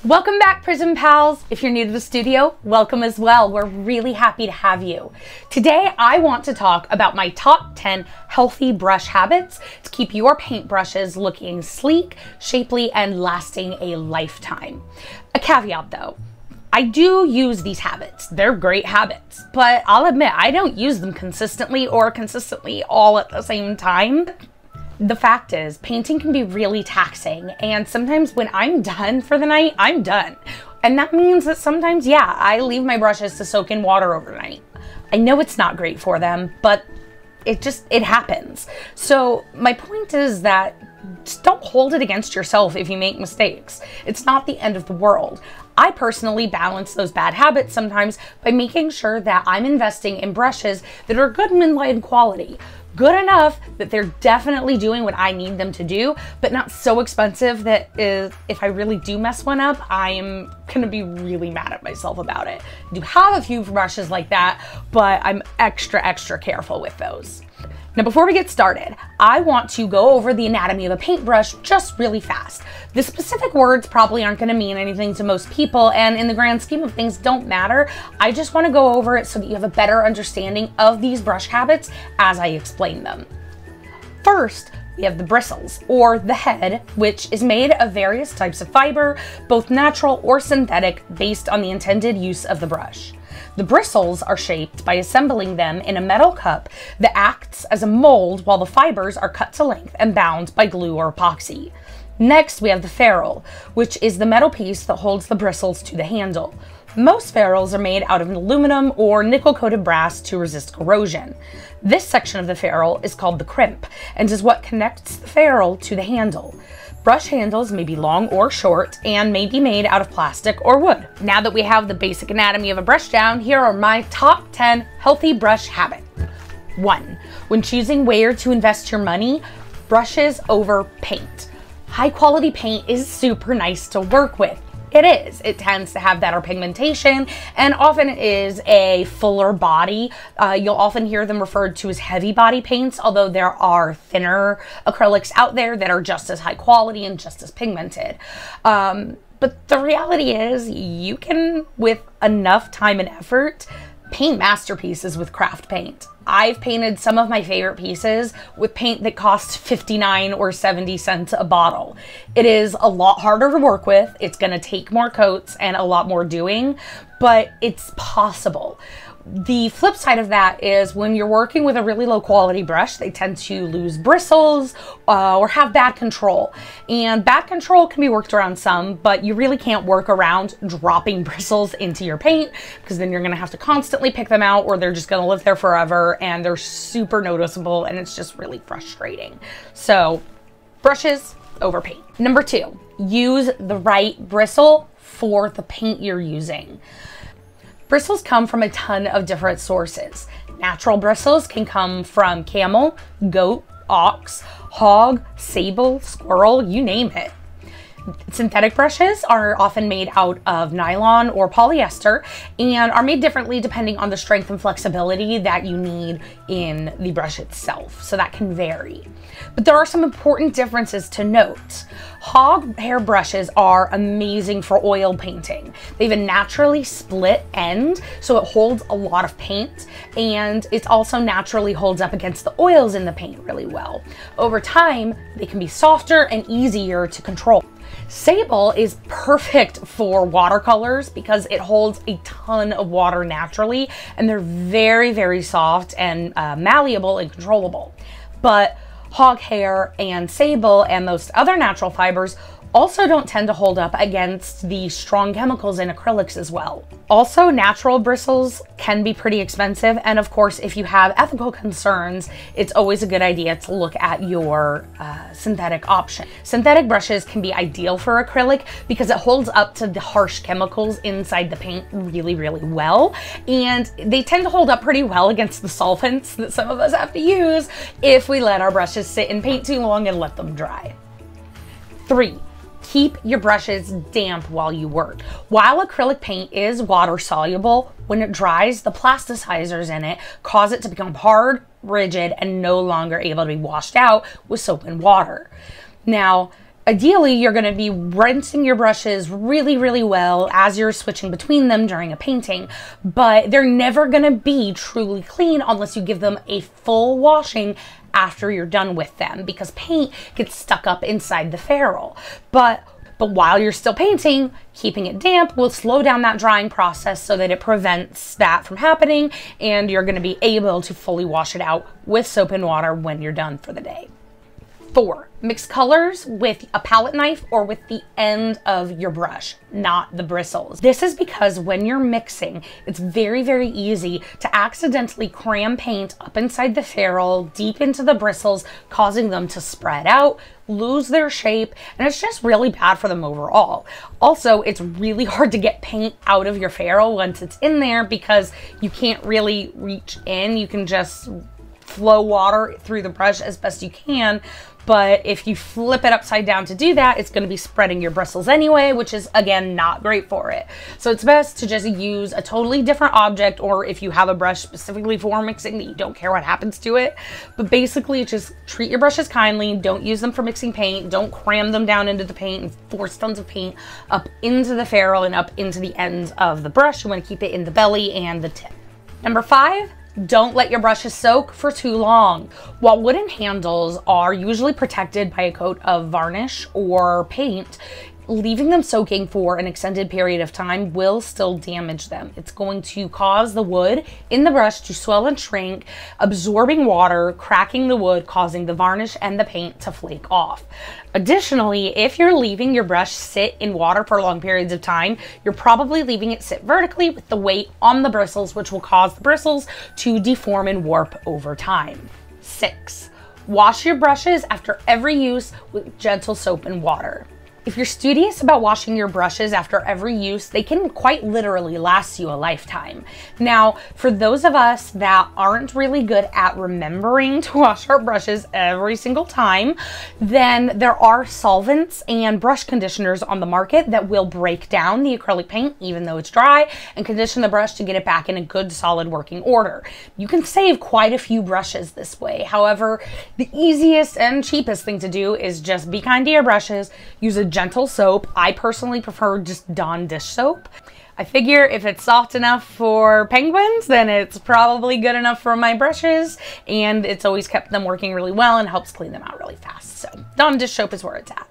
Welcome back, Prism pals. If you're new to the studio, welcome as well. We're really happy to have you. Today, I want to talk about my top 10 healthy brush habits to keep your paintbrushes looking sleek, shapely, and lasting a lifetime. A caveat though, I do use these habits. They're great habits, but I'll admit I don't use them consistently or consistently all at the same time. The fact is, painting can be really taxing, and sometimes when I'm done for the night, I'm done. And that means that sometimes, yeah, I leave my brushes to soak in water overnight. I know it's not great for them, but it happens. So my point is that just don't hold it against yourself if you make mistakes. It's not the end of the world. I personally balance those bad habits sometimes by making sure that I'm investing in brushes that are good midline quality. Good enough that they're definitely doing what I need them to do, but not so expensive that if I really do mess one up, I'm gonna be really mad at myself about it. I do have a few brushes like that, but I'm extra careful with those. Now, before we get started, I want to go over the anatomy of a paintbrush just really fast. The specific words probably aren't going to mean anything to most people, and in the grand scheme of things don't matter. I just want to go over it so that you have a better understanding of these brush habits as I explain them. First, we have the bristles, or the head, which is made of various types of fiber, both natural or synthetic, based on the intended use of the brush. The bristles are shaped by assembling them in a metal cup that acts as a mold while the fibers are cut to length and bound by glue or epoxy. Next, we have the ferrule, which is the metal piece that holds the bristles to the handle. Most ferrules are made out of aluminum or nickel-coated brass to resist corrosion. This section of the ferrule is called the crimp and is what connects the ferrule to the handle. Brush handles may be long or short and may be made out of plastic or wood. Now that we have the basic anatomy of a brush down, here are my top 10 healthy brush habits. 1. When choosing where to invest your money, brushes over paint. High quality paint is super nice to work with. It is. It tends to have better pigmentation and often is a fuller body. You'll often hear them referred to as heavy body paints, although there are thinner acrylics out there that are just as high quality and just as pigmented. But the reality is you can, with enough time and effort, paint masterpieces with craft paint. I've painted some of my favorite pieces with paint that costs 59 or 70 cents a bottle. It is a lot harder to work with. It's gonna take more coats and a lot more doing, but it's possible. The flip side of that is when you're working with a really low quality brush, they tend to lose bristles or have bad control. And bad control can be worked around some, but you really can't work around dropping bristles into your paint because then you're gonna have to constantly pick them out or they're just gonna live there forever and they're super noticeable and it's just really frustrating. So brushes over paint. Number 2, use the right bristle for the paint you're using. Bristles come from a ton of different sources. Natural bristles can come from camel, goat, ox, hog, sable, squirrel, you name it. Synthetic brushes are often made out of nylon or polyester and are made differently depending on the strength and flexibility that you need in the brush itself, so that can vary. But there are some important differences to note. Hog hair brushes are amazing for oil painting. They have a naturally split end, so it holds a lot of paint, and it also naturally holds up against the oils in the paint really well. Over time, they can be softer and easier to control. Sable is perfect for watercolors because it holds a ton of water naturally, and they're very soft and malleable and controllable. But hog hair and sable and most other natural fibers also don't tend to hold up against the strong chemicals in acrylics as well. Also, natural bristles can be pretty expensive, and of course, if you have ethical concerns, it's always a good idea to look at your synthetic option. Synthetic brushes can be ideal for acrylic because it holds up to the harsh chemicals inside the paint really well, and they tend to hold up pretty well against the solvents that some of us have to use if we let our brushes sit in paint too long and let them dry. 3. Keep your brushes damp while you work. While acrylic paint is water soluble, when it dries, the plasticizers in it cause it to become hard, rigid, and no longer able to be washed out with soap and water. Now, Ideally, you're going to be rinsing your brushes really, really well as you're switching between them during a painting, but they're never going to be truly clean unless you give them a full washing after you're done with them, because paint gets stuck up inside the ferrule. But while you're still painting, keeping it damp will slow down that drying process so that it prevents that from happening, and you're going to be able to fully wash it out with soap and water when you're done for the day. 4, mix colors with a palette knife or with the end of your brush, not the bristles. This is because when you're mixing, it's very, very easy to accidentally cram paint up inside the ferrule, deep into the bristles, causing them to spread out, lose their shape, and it's just really bad for them overall. Also, it's really hard to get paint out of your ferrule once it's in there because you can't really reach in. You can just flow water through the brush as best you can, but if you flip it upside down to do that, it's going to be spreading your bristles anyway, which is, again, not great for it. So it's best to just use a totally different object, or if you have a brush specifically for mixing that you don't care what happens to it. But basically, just treat your brushes kindly. Don't use them for mixing paint. Don't cram them down into the paint and force tons of paint up into the ferrule and up into the ends of the brush. You want to keep it in the belly and the tip. Number 5, don't let your brushes soak for too long. While wooden handles are usually protected by a coat of varnish or paint, leaving them soaking for an extended period of time will still damage them. It's going to cause the wood in the brush to swell and shrink, absorbing water, cracking the wood, causing the varnish and the paint to flake off. Additionally, if you're leaving your brush sit in water for long periods of time, you're probably leaving it sit vertically with the weight on the bristles, which will cause the bristles to deform and warp over time. 6, wash your brushes after every use with gentle soap and water. If you're studious about washing your brushes after every use, they can quite literally last you a lifetime. Now, for those of us that aren't really good at remembering to wash our brushes every single time, then there are solvents and brush conditioners on the market that will break down the acrylic paint, even though it's dry, and condition the brush to get it back in a good, solid working order. You can save quite a few brushes this way. However, the easiest and cheapest thing to do is just be kind to your brushes, use a gentle soap. I personally prefer just Dawn dish soap. I figure if it's soft enough for penguins, then it's probably good enough for my brushes, and it's always kept them working really well and helps clean them out really fast. So Dawn dish soap is where it's at.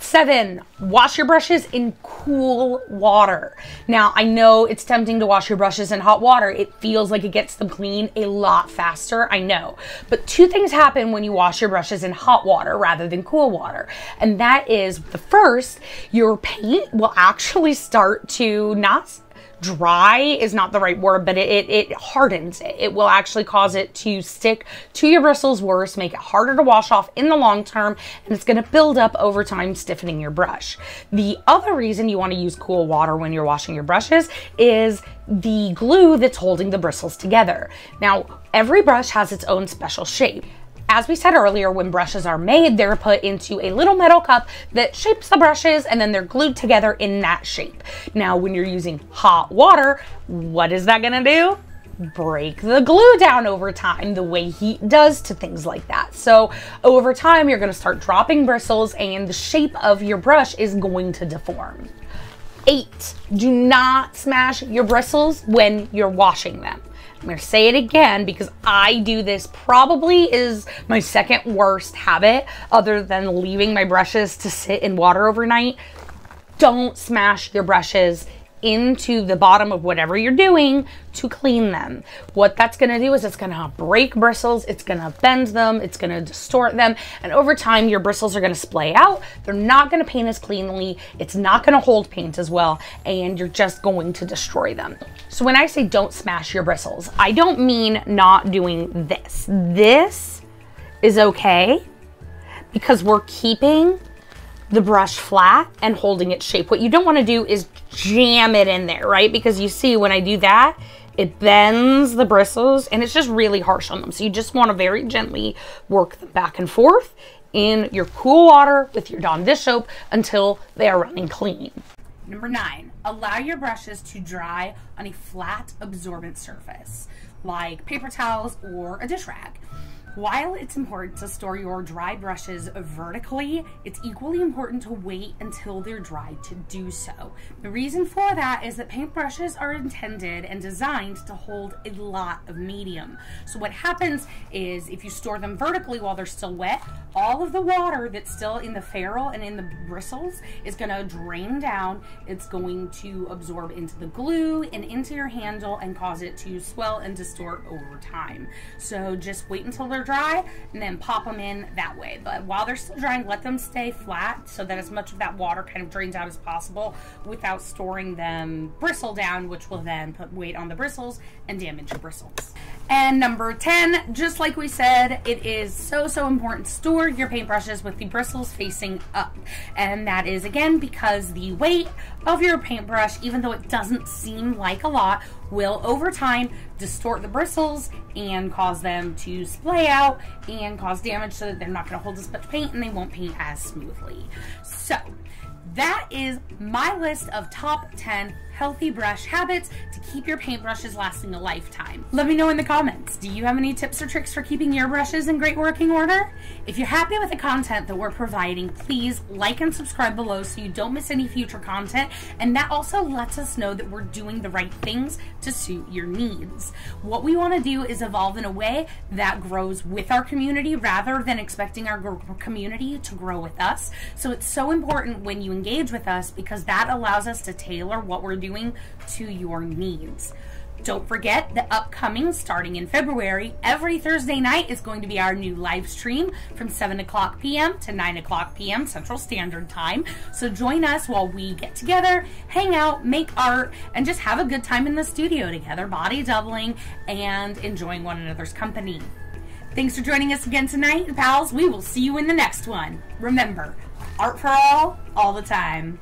7, wash your brushes in cool water. Now, I know it's tempting to wash your brushes in hot water. It feels like it gets them clean a lot faster, I know. But 2 things happen when you wash your brushes in hot water rather than cool water. And that is, the first, your paint will actually start to not dry is not the right word, but it hardens it. It will actually cause it to stick to your bristles worse, make it harder to wash off in the long term, and it's going to build up over time, stiffening your brush. The other reason you want to use cool water when you're washing your brushes is the glue that's holding the bristles together. Now, every brush has its own special shape. As we said earlier, when brushes are made, they're put into a little metal cup that shapes the brushes, and then they're glued together in that shape. Now, when you're using hot water, what is that gonna do? Break the glue down over time, the way heat does to things like that. So over time, you're gonna start dropping bristles, and the shape of your brush is going to deform. 8, do not smash your bristles when you're washing them. I'm going to say it again because I do this, probably is my second worst habit other than leaving my brushes to sit in water overnight. Don't smash your brushes into the bottom of whatever you're doing to clean them. What that's going to do is it's going to break bristles, it's going to bend them, it's going to distort them, and over time your bristles are going to splay out. They're not going to paint as cleanly, it's not going to hold paint as well, and you're just going to destroy them. So when I say don't smash your bristles, I don't mean not doing this. This is okay because we're keeping the brush flat and holding its shape. What you don't want to do is jam it in there, right? Because you see when I do that, it bends the bristles and it's just really harsh on them. So you just want to very gently work them back and forth in your cool water with your Dawn dish soap until they are running clean. Number 9, allow your brushes to dry on a flat absorbent surface like paper towels or a dish rag. While it's important to store your dry brushes vertically, it's equally important to wait until they're dry to do so. The reason for that is that paintbrushes are intended and designed to hold a lot of medium. So what happens is if you store them vertically while they're still wet, all of the water that's still in the ferrule and in the bristles is going to drain down. It's going to absorb into the glue and into your handle and cause it to swell and distort over time. So just wait until they're dry and then pop them in that way. But while they're still drying, let them stay flat so that as much of that water kind of drains out as possible without storing them bristle down, which will then put weight on the bristles and damage your bristles. And number 10, just like we said, it is so important to store your paintbrushes with the bristles facing up. And that is again because the weight of your paintbrush, even though it doesn't seem like a lot, will over time distort the bristles and cause them to splay out and cause damage so that they're not going to hold as much paint and they won't paint as smoothly. So that is my list of top 10 healthy brush habits to keep your paintbrushes lasting a lifetime. Let me know in the comments, do you have any tips or tricks for keeping your brushes in great working order? If you're happy with the content that we're providing, please like and subscribe below so you don't miss any future content, and that also lets us know that we're doing the right things to suit your needs. What we want to do is evolve in a way that grows with our community rather than expecting our community to grow with us. So it's so important when you engage with us because that allows us to tailor what we're doing to your needs. Don't forget that upcoming, starting in February, every Thursday night is going to be our new live stream from 7 o'clock p.m. to 9 o'clock p.m. Central Standard Time. So join us while we get together, hang out, make art, and just have a good time in the studio together, body doubling and enjoying one another's company. Thanks for joining us again tonight, pals. We will see you in the next one. Remember, art for all the time.